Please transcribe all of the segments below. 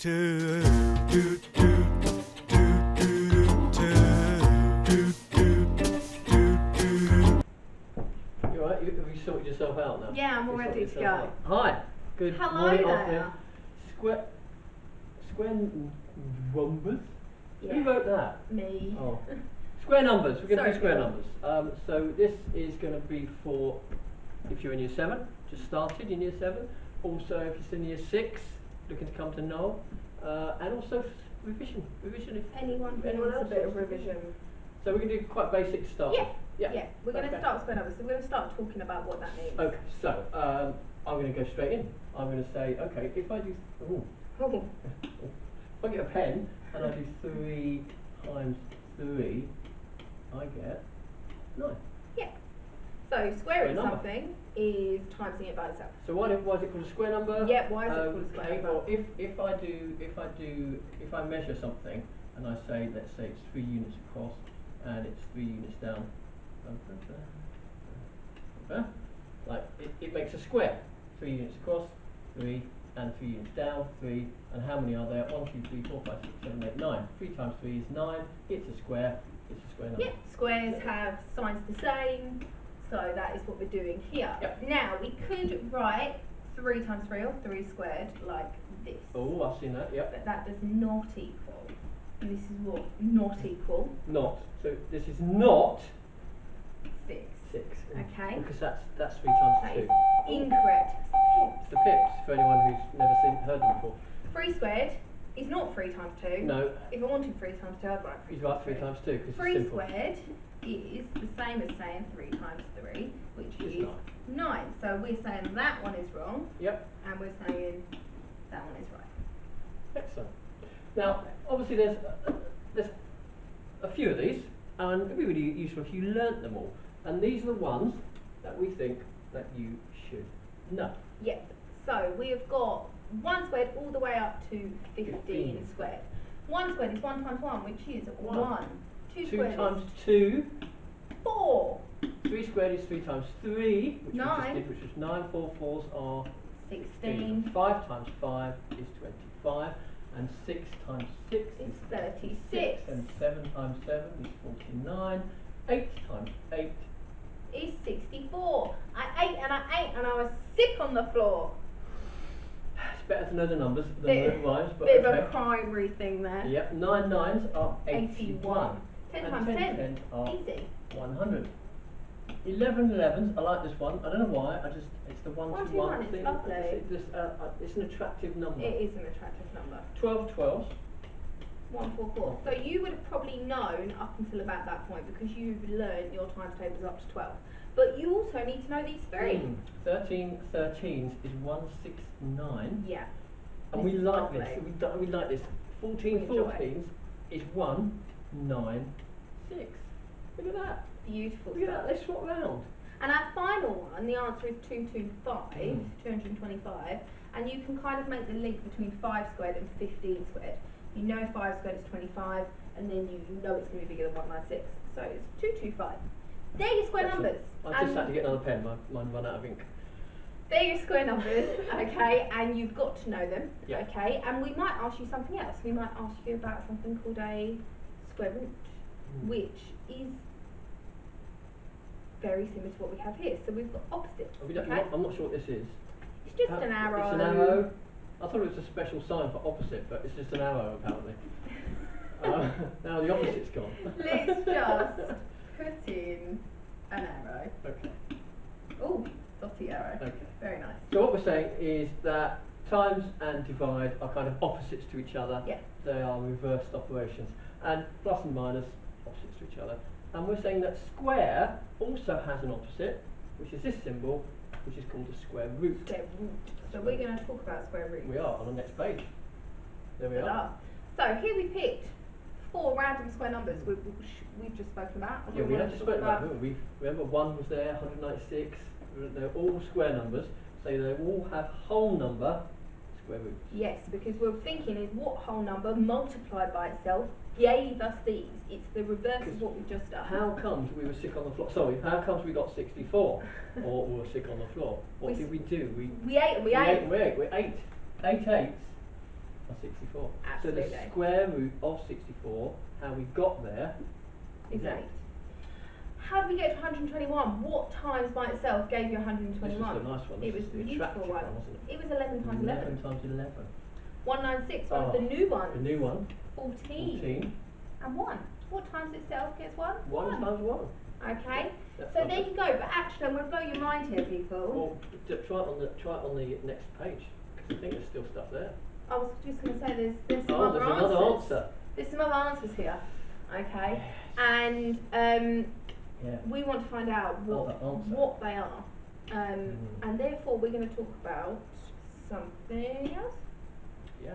You alright? Have you sorted yourself out now? Yeah, I'm all ready to go. Out. Hi. Good Hello morning, there. afternoon. Square numbers? Yeah. Who wrote that? Me. Oh. Square numbers. We're going to Sorry, do square Knole. numbers. So this is going to be for if you're in year 7, just started in year 7. Also, if you're in year 6, looking to come to Knole. And also revision. Revision if Anyone who anyone wants a else bit wants of to do. revision. So we're going to do quite basic to start Yeah. with. Yeah. We're going to start with square numbers. So we're going to start talking about what that means. Okay, so I'm going to go straight in. I'm going to say, okay, if I do, Oh. if I get a pen and I do 3 times 3, I get 9. Yeah. So squaring Square number. something is timesing it by itself. So why is it called a square number? Yeah. Why is it called a square number? Well, if I measure something and I say, let's say it's 3 units across and it's 3 units down, like it makes a square. 3 units across, 3, and 3 units down, 3, and how many are there? 1, 2, 3, 4, 5, 6, 7, 8, 9. 3 times 3 is 9. It's a square. It's a square number. Yeah. Squares have signs the same, so that is what we're doing here. Yep. Now we could write 3 times 3 or 3 squared like this. Oh, I've seen that. Yep. But that does not equal. And this is what not equal. Not. So this is not 6. 6. Okay. Because that's 3 times That 2. is incorrect. It's the pips for anyone who's never heard them before. 3 squared is not 3 times 2. No. If I wanted 3 times 2, I'd write 3 He's times right 3 times 2 because it's 3 simple. squared is the same as saying 3 times 3, which It's is 9. So we're saying that one is wrong. Yep. And we're saying that one is right. Excellent. Now, obviously, there's a few of these, and it'd be really useful if you learnt them all. And these are the ones that we think that you should know. Yep. So we've got 1 squared all the way up to 15 squared. 1 squared is 1 times 1, which is 1. 2 squared times is 2. 4. 3 squared is 3 times 3, which 9. we just did, which was 9. 4 fours are 16. 5 times 5 is 25. And 6 times 6 is 36. And 7 times 7 is 49. 8 times 8 is 64. I ate and I ate and I was sick on the floor. It's better to know the numbers than the rhymes, but bit okay. of a primary thing there. Yep, 9 nines are 81. 10 and times 10 10 tens are easy. 100. 11 11s, I like this one. I don't know why. It's the 1 2 1 it's thing. lovely. It's an attractive number. It is an attractive number. 12 12s. 144. So you would have probably known up until about that point because you've learned your times tables up to 12. But you also need to know these 3. 13 13s is 169. Yeah. And we like this. We like this. 14 14s is 196. Look at that. Beautiful Look at stuff. that. Let's swap round. And our final one, the answer is 225, 225, and you can kind of make the link between 5 squared and 15 squared. You know 5 squared is 25, and then you know it's going to be bigger than 196. So it's 225. They're your square numbers. I just had to get another pen. Mine ran out of ink. They're your square numbers, okay, and you've got to know them, Yeah. okay, and we might ask you something else. We might ask you about something called a square root, which is very similar to what we have here. So we've got opposite. Okay? I'm not sure what this is. It's just an arrow. It's an arrow. I thought it was a special sign for opposite, but it's just an arrow apparently. Now the opposite's gone. Let's just put in an arrow. Okay. Oh, dotty arrow. Okay. Very nice. So what we're saying is that times and divide are kind of opposites to each other. Yeah. They are reversed operations. And plus and minus opposites to each other. And we're saying that square also has an opposite, which is this symbol, which is called a square root. Square root. So we're going to talk about square roots. We are on the next page. There we are. So here we picked 4 random square numbers we've just spoken about. Yeah, we have just spoken about them. Remember 1 was there, 196. They're all square numbers, so they all have whole number square roots. Yes, because we're thinking is what whole number multiplied by itself gave us these. It's the reverse of what we've just done. How comes we were sick on the floor? Sorry, how comes we got 64? Or we were sick on the floor? What did we do? We ate and we ate. We ate. 8 eights of 64. Absolutely. So the square root of 64, how we got there, Is yeah. 8. How did we get to 121? What times by itself gave you 121? This was the nice one. This It was is the beautiful attractive one. one, wasn't it? It was 11 times 11. 11 times 11. 196, one of the new ones. The new one. 14. 14. And 1. What times itself gets 1? 1 times 1. Okay. That's So lovely. there you go. But actually, I'm going to blow your mind here, people. Well, try it on the next page, because I think there's still stuff there. I was just going to say there's some Oh, other there's answers. another answer. There's some other answers here. Okay. Yes. And Yeah. we want to find out what they are. And therefore we're going to talk about something else. Yeah.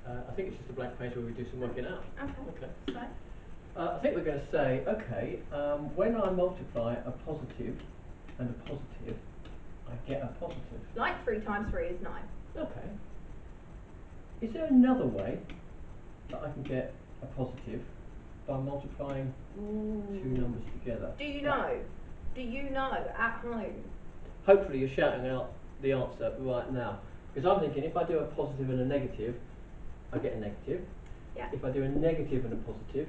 I think it's just a blank page where we do some working out. Okay. So I think we're going to say, okay, when I multiply a positive and a positive, I get a positive. like 3 times 3 is 9. Okay. Is there another way that I can get a positive by multiplying two numbers together? Do you know? Do you know at home? Hopefully you're shouting out the answer right now. Because I'm thinking if I do a positive and a negative, I get a negative. Yeah. If I do a negative and a positive,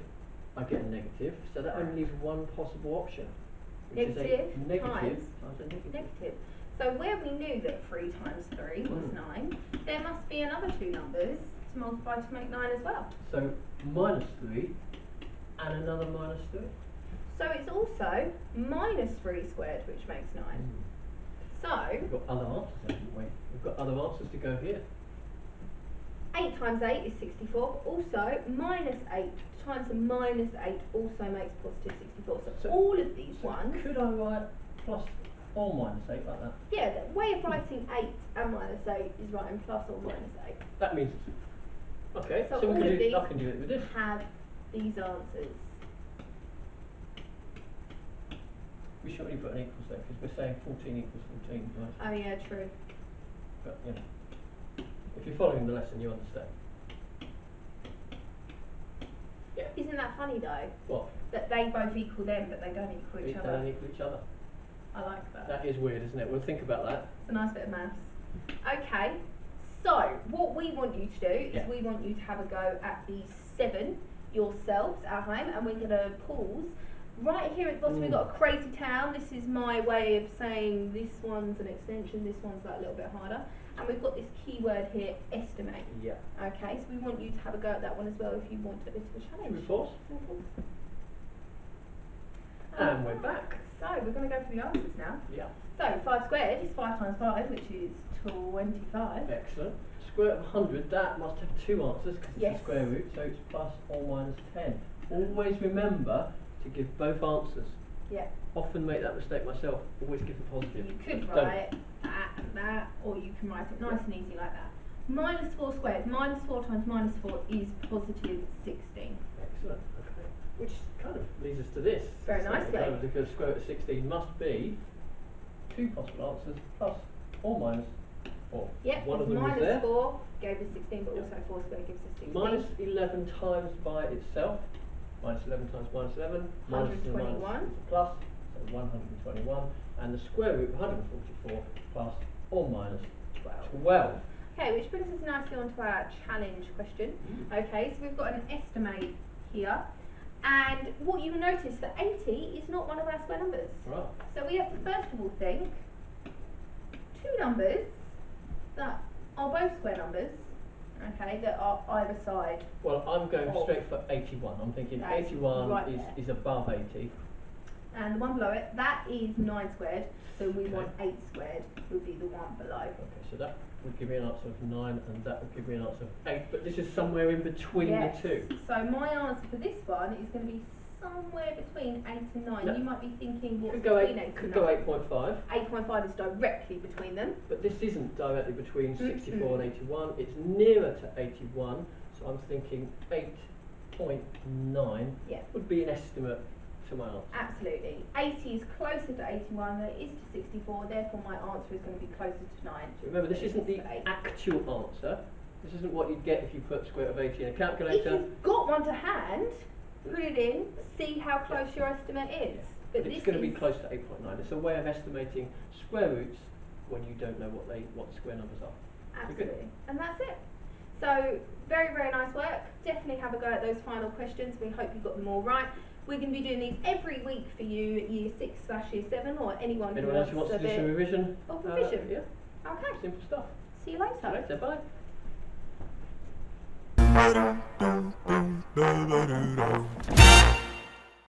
I get a negative. So that only leaves one possible option, which is a negative times a negative. So where we knew that 3 times 3 was 9, there must be another 2 numbers to multiply to make 9 as well. So minus 3 and another minus 3. So it's also minus 3 squared, which makes 9. So We've got other answers, haven't we? We've got other answers to go here. 8 times 8 is 64, but also minus 8 times a minus 8 also makes positive 64. So all of these ones... Could I write plus or minus 8 like that? Yeah, the way of writing 8 and minus 8 is writing plus or minus 8. That means... Okay, so we all can of these I can do it with this. have these answers. We should only put an equals there, because we're saying 14 equals 14, right? Oh yeah, true. But, you know, if you're following the lesson, you understand. Yeah. Isn't that funny though? What? That they both equal them, but they don't equal each They other. don't equal each other. I like that. That is weird, isn't it? We'll think about that. It's a nice bit of maths. Okay, so what we want you to do is we want you to have a go at the 7 yourselves at home, and we're going to pause. Right here at the bottom we've got a crazy town. This is my way of saying this one's an extension, this one's that little bit harder. And we've got this keyword here, estimate. Yeah. Okay, so we want you to have a go at that one as well if you want a bit of a challenge. Should we pause? And we're back. So we're going to go through the answers now. Yeah. So 5 squared is 5 times 5, which is 25. Excellent. Square root of 100, that must have two answers because it's Yes. a square root, so it's plus or minus 10. Always remember to give both answers. Yeah. Often make that mistake myself, always give the positive. You could write that and that, or you can write it nice and easy like that. Minus 4 squared, minus 4 times minus 4 is positive 16. Excellent, okay. Which kind of leads us to this. Very nicely. Because square root of 16 must be two possible answers, plus or minus 4. Yep, one of them minus is there. 4 gave us 16, but also 4 squared gives us 16. Minus 11 times by itself. Minus 11 times minus 11. 121. Minus is a plus, so 121. And the square root of 144 plus or minus 12. Okay, which brings us nicely onto our challenge question. Okay, so we've got an estimate here. And what you will notice that 80 is not one of our square numbers. Right. So we have to first of all think two numbers that are both square numbers, okay, that are either side. Well, I'm going straight for 81. I'm thinking 81 right is above 80. And the one below it, that is 9 squared, so we want 8 squared would be the one below. Okay, so that would give me an answer of 9 and that would give me an answer of 8, but this is somewhere in between the two. So my answer for this one is going to be somewhere between 8 and 9. No. You might be thinking what's Could go between 8 and 9? Could go 8.5. 8.5 is directly between them. But this isn't directly between 64 and 81, it's nearer to 81, so I'm thinking 8.9 would be an estimate to my answer. Absolutely. 80 is closer to 81 than it is to 64, therefore my answer is going to be closer to 9. So remember, this isn't the actual answer. This isn't what you'd get if you put square root of 80 in a calculator. If you've got one to hand, put it in, see how close your estimate is. But it's going to be close to 8.9. It's a way of estimating square roots when you don't know what the square numbers are. Absolutely. And that's it. So, very, very nice work. Definitely have a go at those final questions. We hope you got them all right. We're going to be doing these every week for you at year 6/year 7 or anyone Anyone else who wants a to do some bit revision? of revision. Yeah, Okay, simple stuff. see you later. See you later, bye. Ba-dum, dum, dum, ba-ba-doo-dum.